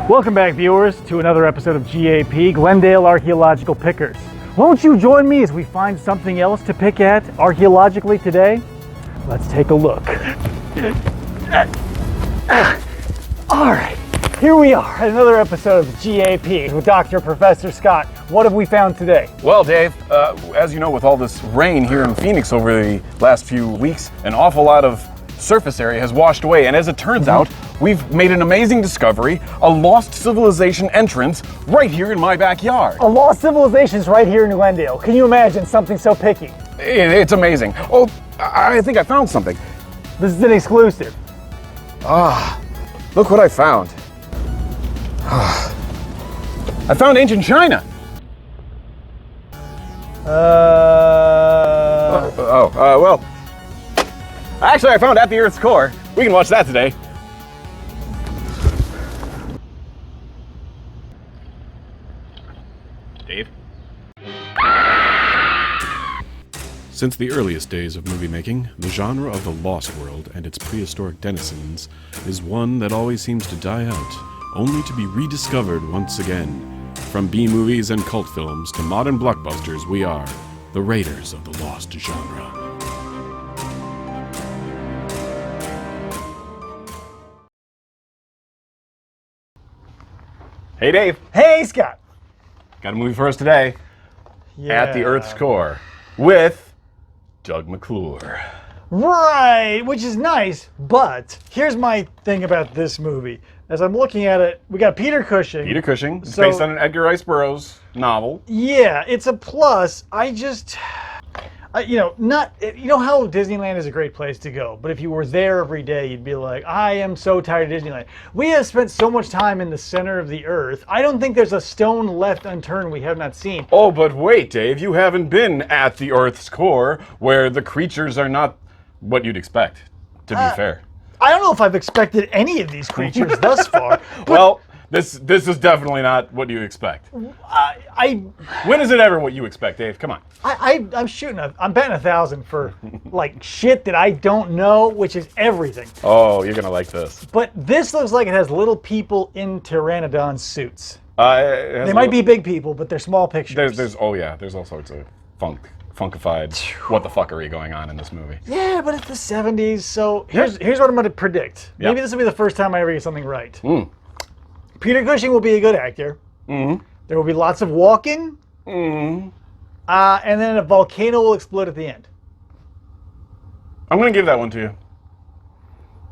Welcome back, viewers, to another episode of GAP, Glendale Archaeological Pickers. Won't you join me as we find something else to pick at archaeologically today? Let's take a look. All right, here we are at another episode of GAP with Dr. Professor Scott. What have we found today? Well, Dave, as you know, with all this rain here in Phoenix over the last few weeks, an awful lot of surface area has washed away, and as it turns out, we've made an amazing discovery, a lost civilization entrance right here in my backyard. A lost civilization's right here in Glendale. Can you imagine something so picky? It's amazing. Oh, I think I found something. This is an exclusive. Look what I found. I found ancient China. Well, actually I found At the Earth's Core. We can watch that today. Dave? Since the earliest days of movie making, the genre of the Lost World and its prehistoric denizens is one that always seems to die out, only to be rediscovered once again. From B-movies and cult films to modern blockbusters, we are the raiders of the lost genre. Hey, Dave. Hey, Scott. Got a movie for us today. Yeah. At the Earth's Core with Doug McClure. Right, which is nice, but here's my thing about this movie. As I'm looking at it, we got Peter Cushing. Peter Cushing. It's So- based on an Edgar Rice Burroughs novel. Yeah, it's a plus. You know how Disneyland is a great place to go, but if you were there every day, you'd be like, I am so tired of Disneyland. We have spent so much time in the center of the earth. I don't think there's a stone left unturned we have not seen. Oh, but wait, Dave, you haven't been at the Earth's core, where the creatures are not what you'd expect, to be fair. I don't know if I've expected any of these creatures thus far. Well, this is definitely not what you expect. When is it ever what you expect, Dave? Come on. I'm betting 1,000 for like shit that I don't know, which is everything. Oh, you're gonna like this. But this looks like it has little people in pteranodon suits. They They might be big people, but they're small pictures. There's all sorts of funkified what the fuckery going on in this movie. Yeah, but it's the 70s, so here's what I'm going to predict. Yeah. Maybe this will be the first time I ever get something right. Mm. Peter Cushing will be a good actor. Mm-hmm. There will be lots of walking. Mm-hmm. And then a volcano will explode at the end. I'm gonna give that one to you.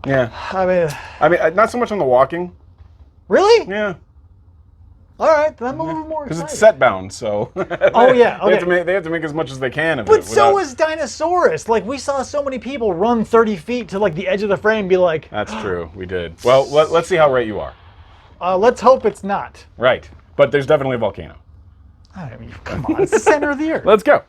Yeah. I mean, not so much on the walking. really? Yeah. All right, then I'm a little more Because excited. it's set bound, so. Oh, yeah, okay. They have to make as much as they can of it. But so is Dinosaurus. Like, we saw so many people run 30 feet to like the edge of the frame and be like, That's true, we did. Well, let's see how right you are. let's hope it's not. Right, but there's definitely a volcano. I mean, come on, it's the center of the earth. Let's go.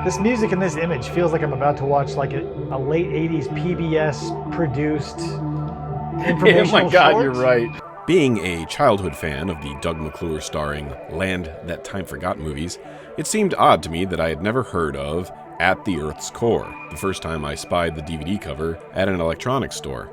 This music in this image feels like I'm about to watch like a late 80s PBS produced informational Oh my God, short. you're right. Being a childhood fan of the Doug McClure starring Land That Time Forgot movies, it seemed odd to me that I had never heard of At the Earth's Core the first time I spied the DVD cover at an electronics store.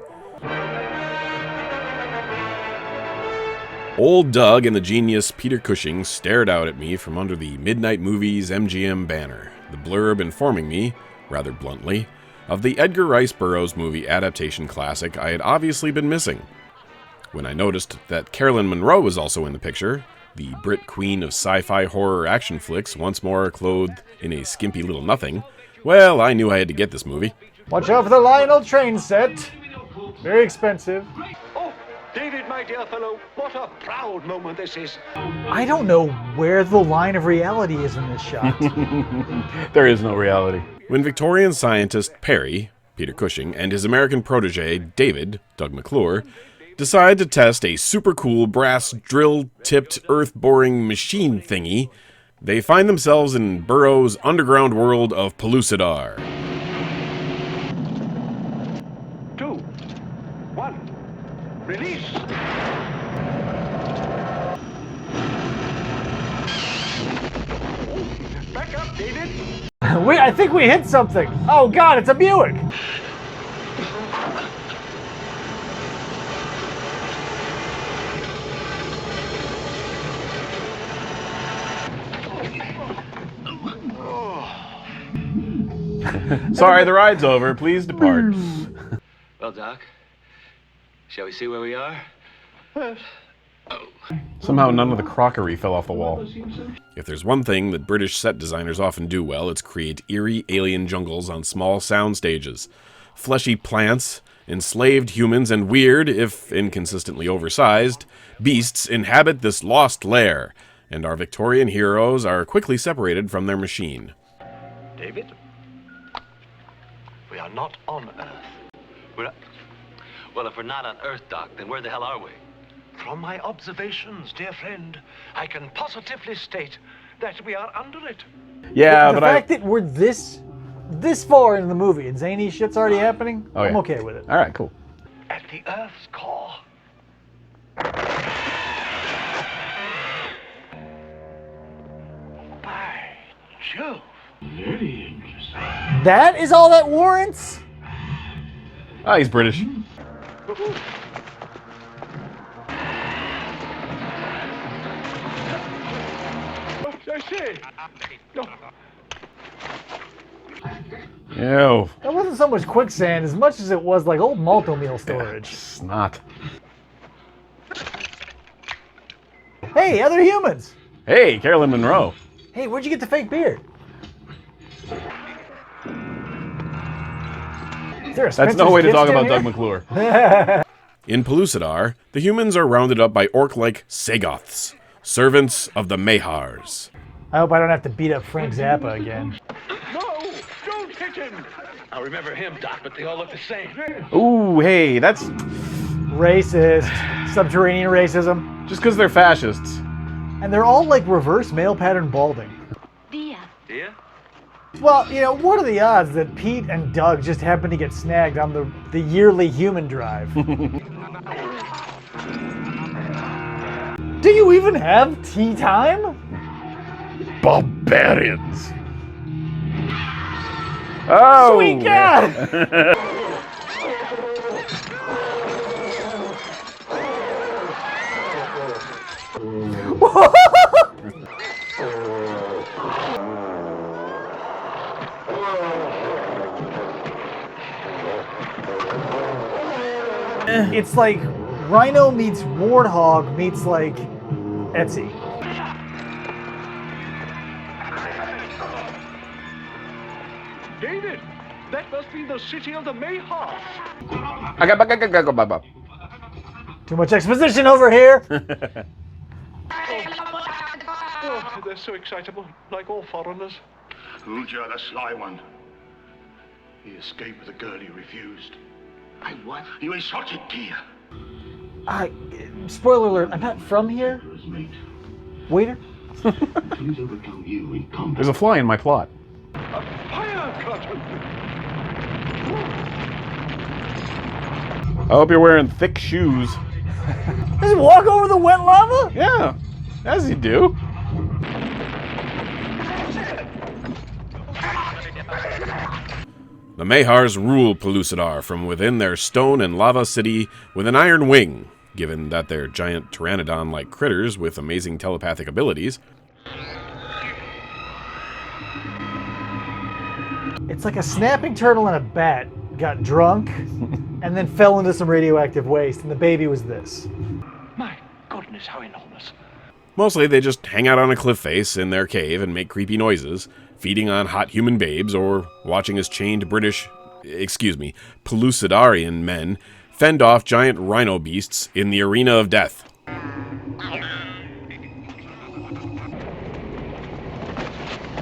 Old Doug and the genius Peter Cushing stared out at me from under the Midnight Movies MGM banner, the blurb informing me, rather bluntly, of the Edgar Rice Burroughs movie adaptation classic I had obviously been missing. When I noticed that Carolyn Monroe was also in the picture, the Brit queen of sci-fi horror action flicks once more clothed in a skimpy little nothing, well, I knew I had to get this movie. Watch out for the Lionel train set. Very expensive. Oh, David, my dear fellow, what a proud moment this is. I don't know where the line of reality is in this shot. There is no reality. When Victorian scientist Perry, Peter Cushing, and his American protege, David, Doug McClure, decide to test a super cool brass drill-tipped earth-boring machine thingy, They find themselves in Burroughs' underground world of Pellucidar. 2, 1, release. Back up, David. I think we hit something. Oh God, it's a Buick. Sorry, the ride's over. Please depart. Well, Doc, shall we see where we are? Somehow none of the crockery fell off the wall. If there's one thing that British set designers often do well, it's create eerie alien jungles on small sound stages. Fleshy plants, enslaved humans, and weird, if inconsistently oversized, beasts inhabit this lost lair, and our Victorian heroes are quickly separated from their machine. David, we are not on Earth. We're not... Well, if we're not on Earth, Doc, then where the hell are we? From my observations, dear friend, I can positively state that we are under it. Yeah, The but fact that we're this far into the movie and zany shit's already happening, Oh, I'm yeah. okay with it. All right, cool. At the Earth's core. By Jove. Very interesting. That is all that warrants? Ah, he's British. I say. No. Ew. That wasn't so much quicksand as much as it was like old malto meal storage. It's not. Hey, other humans! Hey, Carolyn Monroe. Hey, where'd you get the fake beard? Is there a That's no Spencer's way to Kiss talk down about here? Doug McClure. In Pellucidar, the humans are rounded up by orc-like Sagoths, servants of the Mahars. I hope I don't have to beat up Frank Zappa again. No! Don't hit him! I remember him, Doc, but they all look the same. Ooh, hey, that's Racist. Subterranean racism. just because they're fascists. And they're all like reverse male pattern balding. Yeah? Well, you know, what are the odds that Pete and Doug just happen to get snagged on the yearly human drive? Do you even have tea time? Barbarians. Oh, Sweet God! It's like Rhino meets Warthog meets like Etsy. David, that must be the city of the Mahars. Too much exposition over here. Oh, they're so excitable, like all foreigners. Uja, the sly one. He escaped with a girl he refused. I what? You insulted Kia. Spoiler alert, I'm not from here. Waiter? Please overcome you in combat. There's a fly in my plot. Fire curtain! I hope you're wearing thick shoes. Just walk over the wet lava? Yeah, as you do. The Mahars rule Pellucidar from within their stone and lava city with an iron wing, given that they're giant pteranodon-like critters with amazing telepathic abilities. It's like a snapping turtle and a bat got drunk and then fell into some radioactive waste, and the baby was this. My goodness, how enormous. Mostly they just hang out on a cliff face in their cave and make creepy noises, feeding on hot human babes or watching as chained Pellucidarian men fend off giant rhino beasts in the arena of death.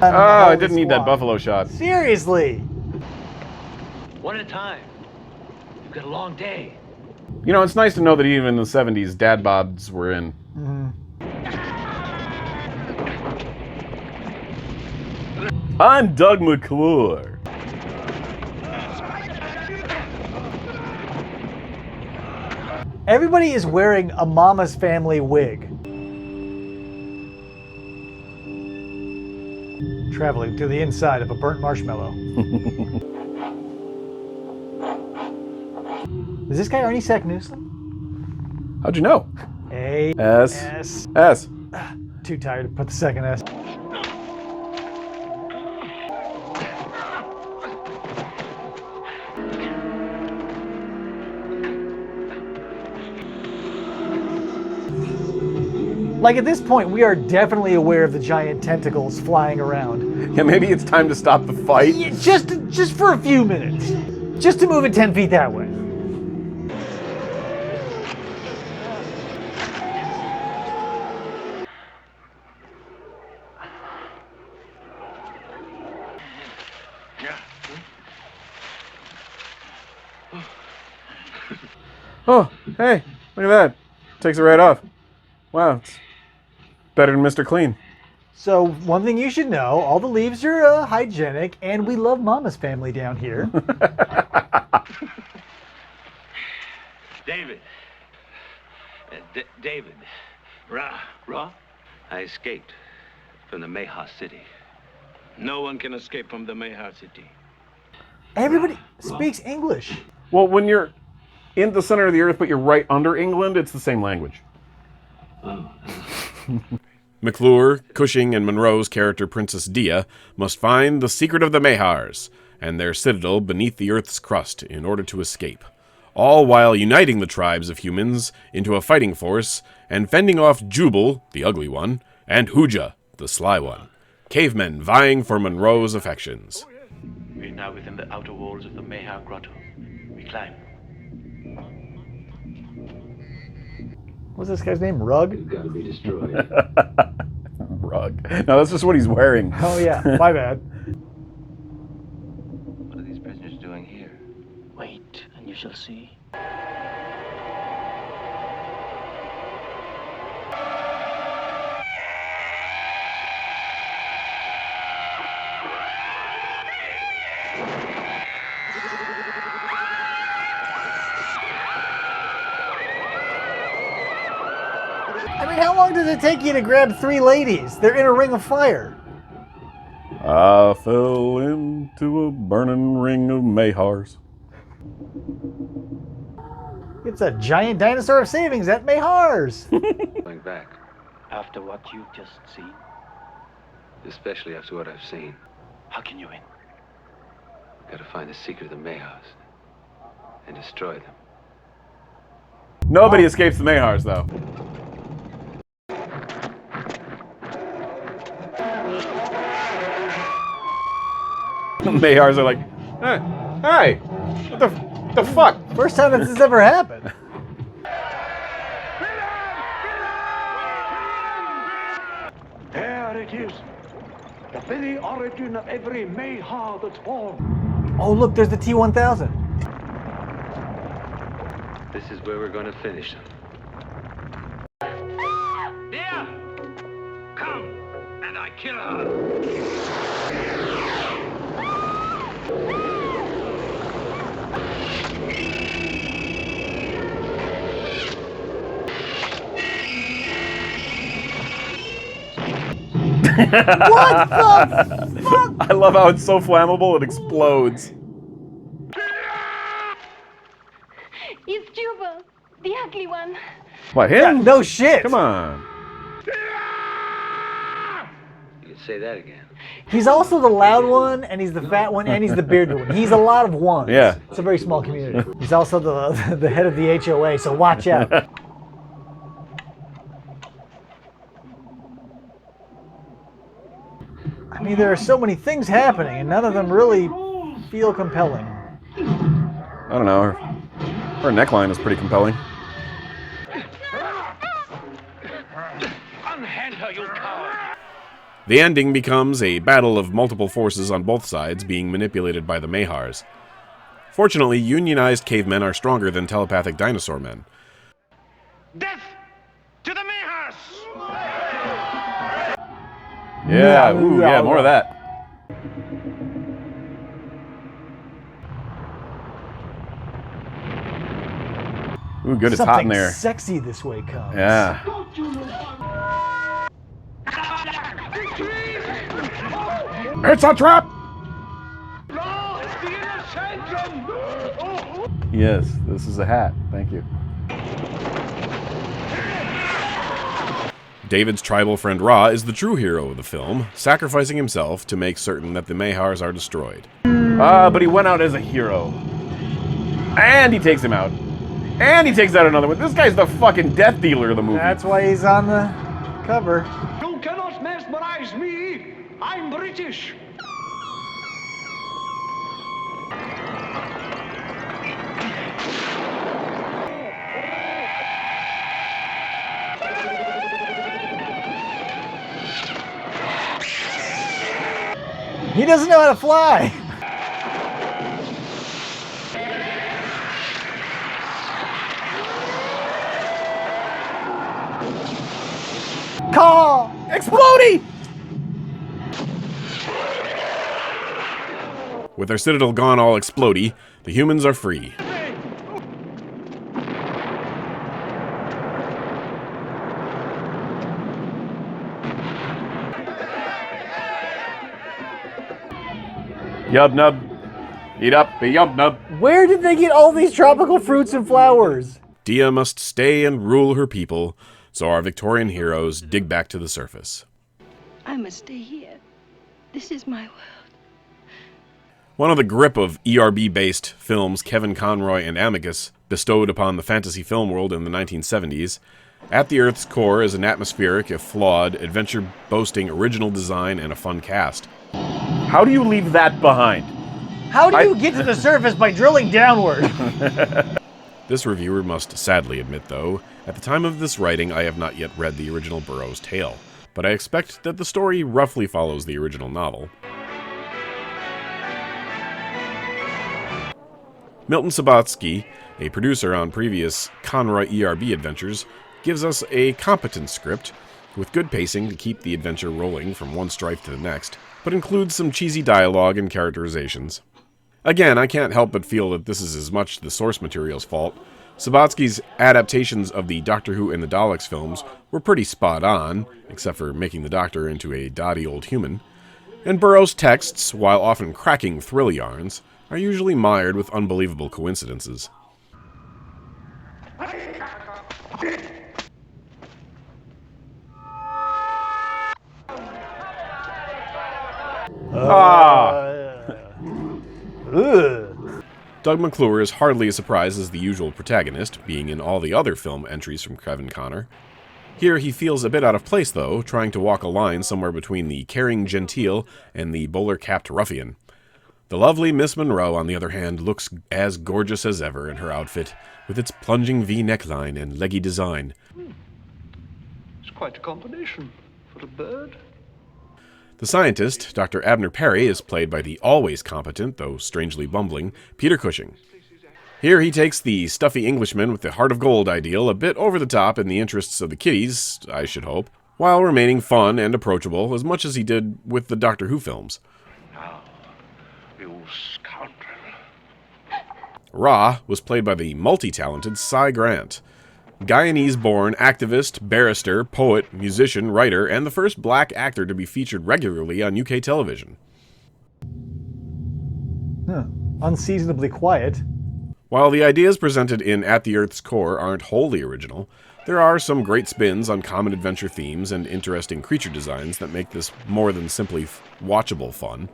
Oh, I didn't need that buffalo shot. Seriously. One at a time. You've got a long day. You know, it's nice to know that even in the 70s, dad bods were in. I'm Doug McClure. Everybody is wearing a Mama's Family wig. Traveling to the inside of a burnt marshmallow. Is this guy Arnie Sack-Newsom? How'd you know? A S. S. S. Too tired to put the second S. Like at this point, we are definitely aware of the giant tentacles flying around. Yeah, maybe it's time to stop the fight. Yeah, just for a few minutes. Just to move it 10 feet that way. Oh, hey, look at that. Takes it right off. Wow, it's better than Mr. Clean. So one thing you should know, all the leaves are hygienic, and we love Mama's Family down here. David. David. Ra? I escaped from the Mahars city. No one can escape from the Mahars city. Everybody speaks English. Well, when you're in the center of the earth, but you're right under England, it's the same language. McClure, Cushing, and Monroe's character Princess Dia must find the secret of the Mahars and their citadel beneath the Earth's crust in order to escape, all while uniting the tribes of humans into a fighting force and fending off Jubal, the ugly one, and Hooja, the sly one, cavemen vying for Monroe's affections. We're now within the outer walls of the Mahar grotto. We climb. What's this guy's name? Rug? Gotta be destroyed. Rug. No, that's just what he's wearing. Oh yeah, my bad. What are these prisoners doing here? Wait, and you shall see. I mean, how long does it take you to grab 3 ladies? They're in a ring of fire. I fell into a burning ring of Mahars. It's a giant dinosaur of savings at Mahars. Going back, After what you've just seen, especially after what I've seen. how can you win? Gotta find the secret of the Mahars and destroy them. Nobody escapes the Mahars, though. The Mahars are like, hey, what the fuck? First time this has ever happened. There it is. The very origin of every Mahar that's born. Oh look, there's the T-1000. This is where we're gonna finish them. Dear, come, and I kill her. What the fuck? I love how it's so flammable it explodes. It's Jubal, the ugly one. What, him? No shit. Come on. You can say that again. He's also the loud one, and he's the fat one, and he's the bearded one. He's a lot of ones. Yeah. It's a very small community. He's also the head of the HOA, so watch out. I mean, there are so many things happening, and none of them really feel compelling. I don't know. Her neckline is pretty compelling. Unhand her, you coward. The ending becomes a battle of multiple forces on both sides being manipulated by the Mahars. Fortunately, unionized cavemen are stronger than telepathic dinosaur men. Death to the Mahars! Yeah, ooh, yeah, more of that. Ooh, good, it's Something hot in there. sexy this way comes. Yeah. It's a trap! Yes, this is a hat. Thank you. David's tribal friend Ra is the true hero of the film, sacrificing himself to make certain that the Mahars are destroyed. But he went out as a hero. And he takes him out. And he takes out another one. This guy's the fucking death dealer of the movie. That's why he's on the cover. You cannot mesmerize me. I'm British. He doesn't know how to fly. Call! Explodey! With their citadel gone all explodey, the humans are free. Yub nub. Eat up, be yub nub. Where did they get all these tropical fruits and flowers? Dia must stay and rule her people, so our Victorian heroes dig back to the surface. I must stay here. This is my world. One of the grip of ERB-based films Kevin Conroy and Amicus bestowed upon the fantasy film world in the 1970s, At the Earth's Core is an atmospheric, if flawed, adventure boasting original design and a fun cast. How do you leave that behind? How do you get to the surface by drilling downward? This reviewer must sadly admit, though, at the time of this writing I have not yet read the original Burroughs tale, but I expect that the story roughly follows the original novel. Milton Subotsky, a producer on previous Conroy ERB adventures, gives us a competent script with good pacing to keep the adventure rolling from one strife to the next, but includes some cheesy dialogue and characterizations. Again, I can't help but feel that this is as much the source material's fault. Subotsky's adaptations of the Doctor Who and the Daleks films were pretty spot on, except for making the Doctor into a dotty old human, and Burroughs' texts, while often cracking thrill yarns, are usually mired with unbelievable coincidences. Doug McClure is hardly as surprised as the usual protagonist, being in all the other film entries from Kevin Connor. Here he feels a bit out of place, though, trying to walk a line somewhere between the caring genteel and the bowler-capped ruffian. The lovely Miss Monroe, on the other hand, looks as gorgeous as ever in her outfit, with its plunging V neckline and leggy design. It's quite a combination for a bird. The scientist, Dr. Abner Perry, is played by the always competent, though strangely bumbling, Peter Cushing. Here he takes the stuffy Englishman with the heart of gold ideal a bit over the top in the interests of the kiddies, I should hope, while remaining fun and approachable as much as he did with the Doctor Who films. Now, you scoundrel. Ra was played by the multi-talented Cy Grant, Guyanese-born activist, barrister, poet, musician, writer, and the first black actor to be featured regularly on UK television. Unseasonably quiet. While the ideas presented in At the Earth's Core aren't wholly original, there are some great spins on common adventure themes and interesting creature designs that make this more than simply watchable fun.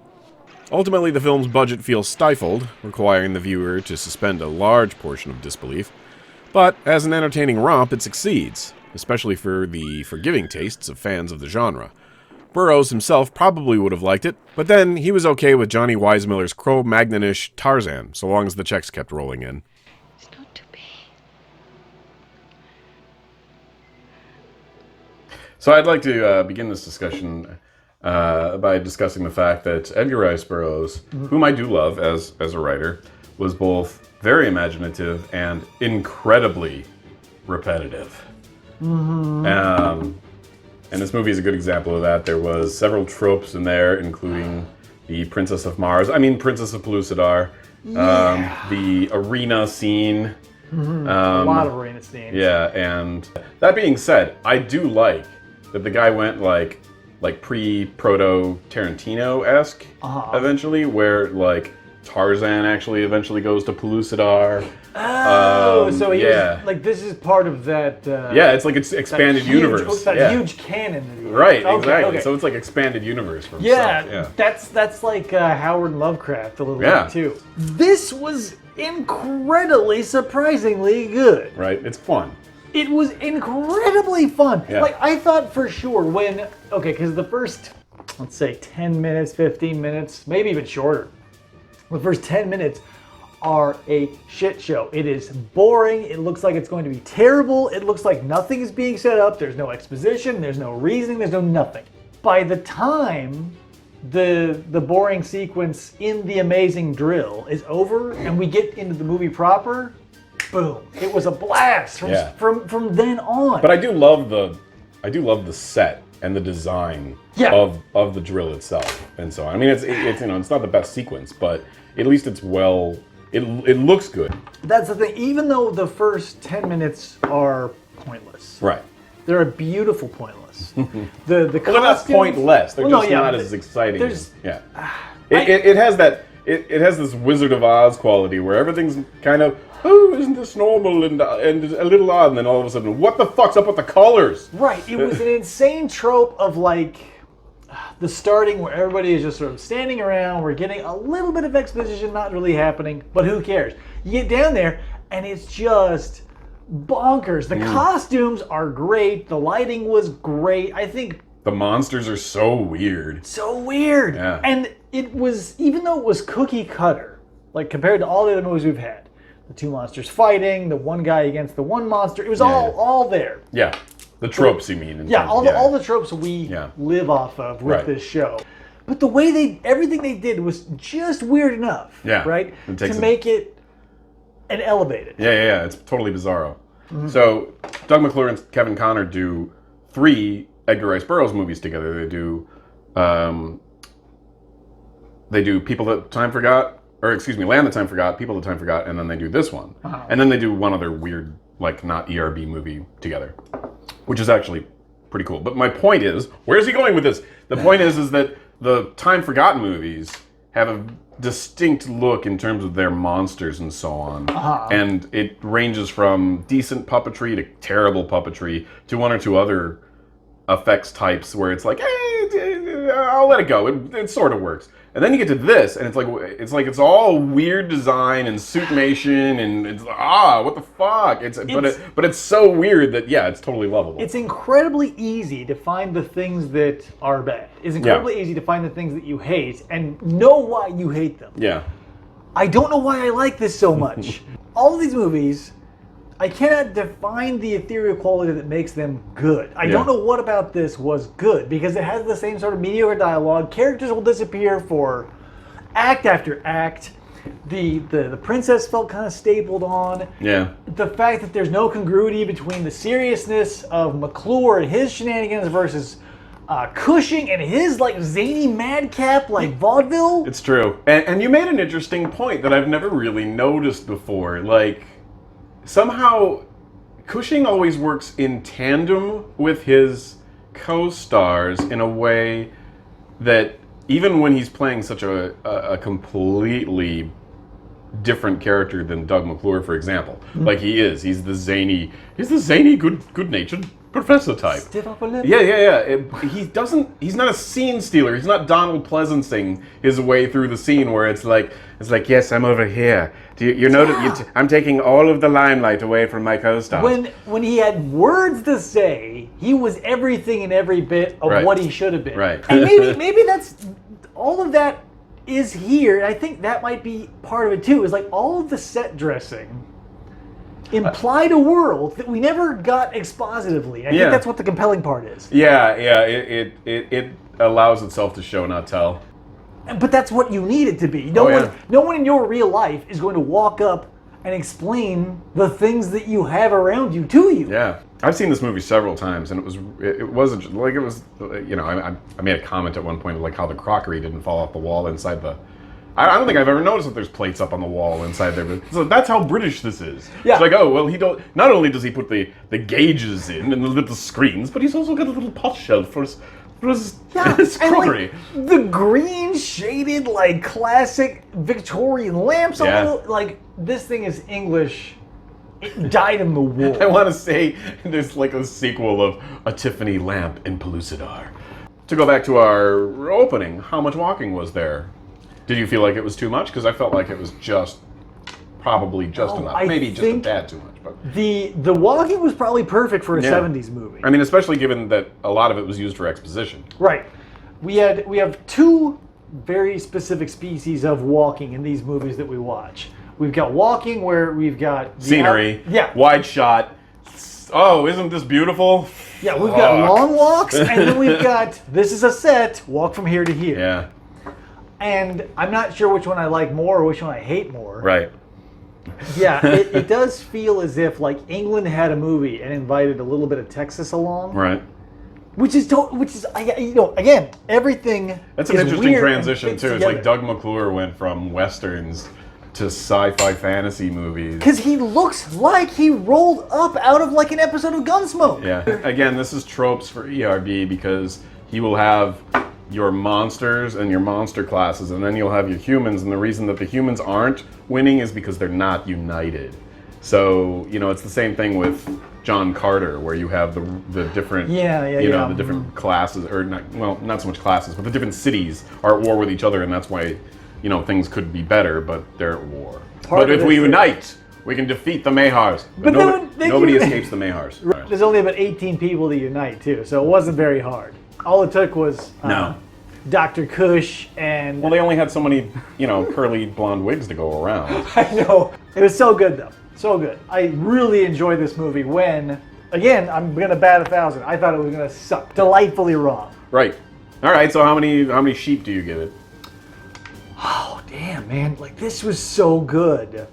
Ultimately, the film's budget feels stifled, requiring the viewer to suspend a large portion of disbelief. But as an entertaining romp, it succeeds, especially for the forgiving tastes of fans of the genre. Burroughs himself probably would have liked it, but then he was okay with Johnny Weissmuller's Cro-Magnon-ish Tarzan, so long as the checks kept rolling in. It's not to be. So I'd like to begin this discussion by discussing the fact that Edgar Rice Burroughs, whom I do love as a writer, was both very imaginative and incredibly repetitive. And this movie is a good example of that. There was several tropes in there, including the Princess of Princess of Pellucidar, the arena scene. A lot of arena scenes. Yeah, and that being said, I do like that the guy went like pre-proto Tarantino-esque eventually, where like Tarzan actually eventually goes to Pellucidar. Oh, so he was, like, this is part of that. Yeah, it's like it's expanded universe. That huge canon. Right, exactly. So it's like expanded universe for himself. Yeah, that's like Howard Lovecraft a little bit too. This was incredibly, surprisingly good. Right, it's fun. It was incredibly fun. Yeah. Like, I thought for sure because the first, let's say 10 minutes, 15 minutes, maybe even shorter, the first 10 minutes are a shit show. It is boring. It looks like it's going to be terrible. It looks like nothing is being set up. There's no exposition. There's no reasoning. There's no nothing. By the time the boring sequence in The Amazing Drill is over and we get into the movie proper, boom! It was a blast from then on. But I do love the set and the design of the drill itself, and so on. I mean, it's it's not the best sequence, but at least it's well. It looks good. That's the thing. Even though the first 10 minutes are pointless, right? They're beautiful pointless. The well, they're not pointless. They're just not as exciting. It has that. It has this Wizard of Oz quality where everything's kind of, oh, isn't this normal and a little odd, and then all of a sudden, what the fuck's up with the colors? Right. It was an insane trope of like the starting where everybody is just sort of standing around. We're getting a little bit of exposition, not really happening, but who cares? You get down there and it's just bonkers. The costumes are great. The lighting was great. I think the monsters are so weird. So weird. Yeah. And it was, even though it was cookie cutter, like compared to all the other movies we've had, the two monsters fighting, the one guy against the one monster, it was all there. Yeah. The tropes, you mean? All the tropes we live off of with this show. But the way everything they did was just weird enough, right? To make it and elevate it. Yeah. It's totally bizarro. Mm-hmm. So Doug McClure and Kevin Connor do 3 Edgar Rice Burroughs movies together. They do People That Time Forgot, Land That Time Forgot, People That Time Forgot, and then they do this one. And then they do one other weird, like, not ERB movie together, which is actually pretty cool. But my point is, where's he going with this? The point is that the Time Forgotten movies have a distinct look in terms of their monsters and so on. And it ranges from decent puppetry to terrible puppetry to one or two other effects types where it's like, hey, I'll let it go. It sort of works. And then you get to this, and it's all weird design and suitmation, and it's what the fuck? But it's so weird that it's totally lovable. It's incredibly easy to find the things that are bad. It's incredibly easy to find the things that you hate and know why you hate them. Yeah. I don't know why I like this so much. All of these movies, I cannot define the ethereal quality that makes them good. I don't know what about this was good, because it has the same sort of mediocre dialogue. Characters will disappear for act after act. The princess felt kind of stapled on. Yeah. The fact that there's no congruity between the seriousness of McClure and his shenanigans versus Cushing and his like zany madcap like vaudeville. It's true. And you made an interesting point that I've never really noticed before. Like, somehow Cushing always works in tandem with his co-stars in a way that even when he's playing such a completely different character than Doug McClure, for example, like he's the zany good-natured professor type. Stiff upper lip. Yeah. He's not a scene stealer. He's not Donald Pleasancing his way through the scene where it's like, yes, I'm over here. You know, I'm taking all of the limelight away from my co-stars. When he had words to say, he was everything and every bit of what he should have been. Right. And maybe that's all of that is here. And I think that might be part of it too. Is like all of the set dressing implied a world that we never got expositively. I think that's what the compelling part is. Yeah. It allows itself to show, not tell. But that's what you need it to be. No one in your real life is going to walk up and explain the things that you have around you to you. Yeah. I've seen this movie several times, and it wasn't like it was. You know, I made a comment at one point of like how the crockery didn't fall off the wall inside the. I don't think I've ever noticed that there's plates up on the wall inside there. But so that's how British this is. Yeah. It's like, oh well, he don't. Not only does he put the gauges in and the little screens, but he's also got a little pot shelf for his his crockery. And, like, the green shaded, like, classic Victorian lamps. Like, this thing is English. It died in the wool. I want to say there's like a sequel of A Tiffany Lamp in Pellucidar. To go back to our opening, how much walking was there? Did you feel like it was too much? Because I felt like it was probably just enough. Maybe just a tad too much. But the walking was probably perfect for a 70s movie. I mean, especially given that a lot of it was used for exposition. Right. We have two very specific species of walking in these movies that we watch. We've got walking where we've got scenery, wide shot. Oh, isn't this beautiful? Yeah, we've got long walks, and then we've got, this is a set, walk from here to here. Yeah. And I'm not sure which one I like more or which one I hate more. Right. Yeah, it does feel as if like England had a movie and invited a little bit of Texas along. Right. Which is again, everything. That's an interesting transition too. It's like Doug McClure went from westerns to sci-fi fantasy movies. Because he looks like he rolled up out of like an episode of Gunsmoke. Yeah. Again, this is tropes for ERB because he will have your monsters and your monster classes, and then you'll have your humans, and the reason that the humans aren't winning is because they're not united. So, you know, it's the same thing with John Carter, where you have the different, the different classes, or not so much classes, but the different cities are at war with each other, and that's why, you know, things could be better, but they're at war. But if we unite, we can defeat the Mahars. But nobody escapes the Mahars. Right. There's only about 18 people to unite, too, so it wasn't very hard. All it took was Dr. Cush and... Well, they only had so many, you know, curly blonde wigs to go around. I know. It was so good, though. So good. I really enjoyed this movie when, again, I'm going to bat 1,000. I thought it was going to suck. Delightfully wrong. Right. All right, so how many sheep do you give it? Oh, damn, man. Like, this was so good.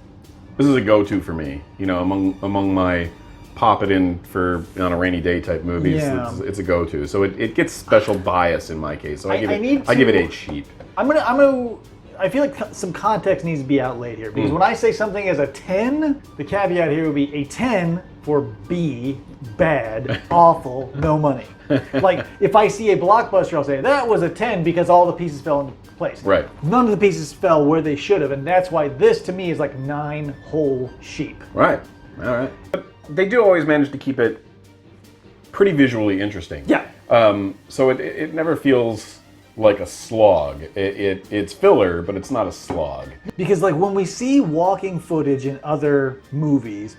This is a go-to for me. You know, among my pop it in for on a rainy day type movies, it's a go-to. So it gets special bias in my case. So I give it 8 sheep. I feel like some context needs to be outlaid here because when I say something is a 10, the caveat here would be a 10 for B, bad, awful, no money. Like if I see a blockbuster, I'll say that was a 10 because all the pieces fell into place. Right. None of the pieces fell where they should have, and that's why this to me is like 9 whole sheep. Right. All right. But they do always manage to keep it pretty visually interesting. Yeah. So it never feels like a slog. It's filler, but it's not a slog. Because like when we see walking footage in other movies,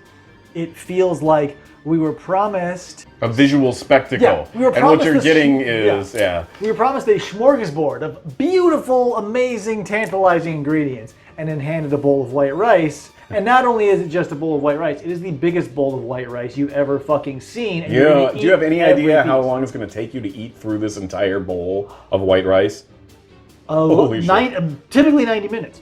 it feels like we were promised a visual spectacle. Yeah, we were and what you're getting is we were promised a smorgasbord of beautiful, amazing, tantalizing ingredients, and then handed a bowl of white rice. And not only is it just a bowl of white rice, it is the biggest bowl of white rice you've ever fucking seen. And yeah. Do you have any idea how long it's going to take you to eat through this entire bowl of white rice? Holy shit. Typically 90 minutes.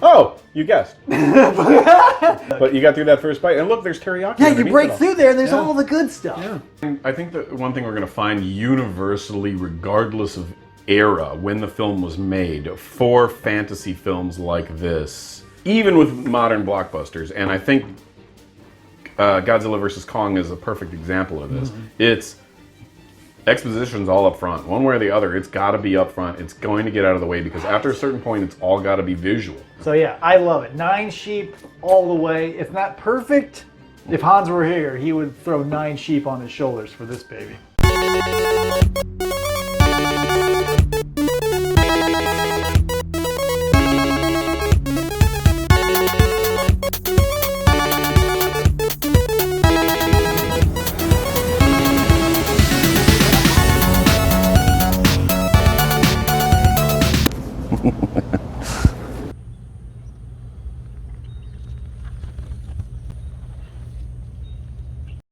Oh, you guessed. But you got through that first bite. And look, there's teriyaki. Yeah, you break through there and there's all the good stuff. Yeah. And I think that one thing we're going to find universally, regardless of era, when the film was made, for fantasy films like this, even with modern blockbusters, and I think Godzilla vs. Kong is a perfect example of this. It's exposition's all up front. One way or the other, it's got to be up front. It's going to get out of the way because after a certain point, it's all got to be visual. So yeah, I love it. 9 sheep all the way. It's not perfect. If Hans were here, he would throw 9 sheep on his shoulders for this baby.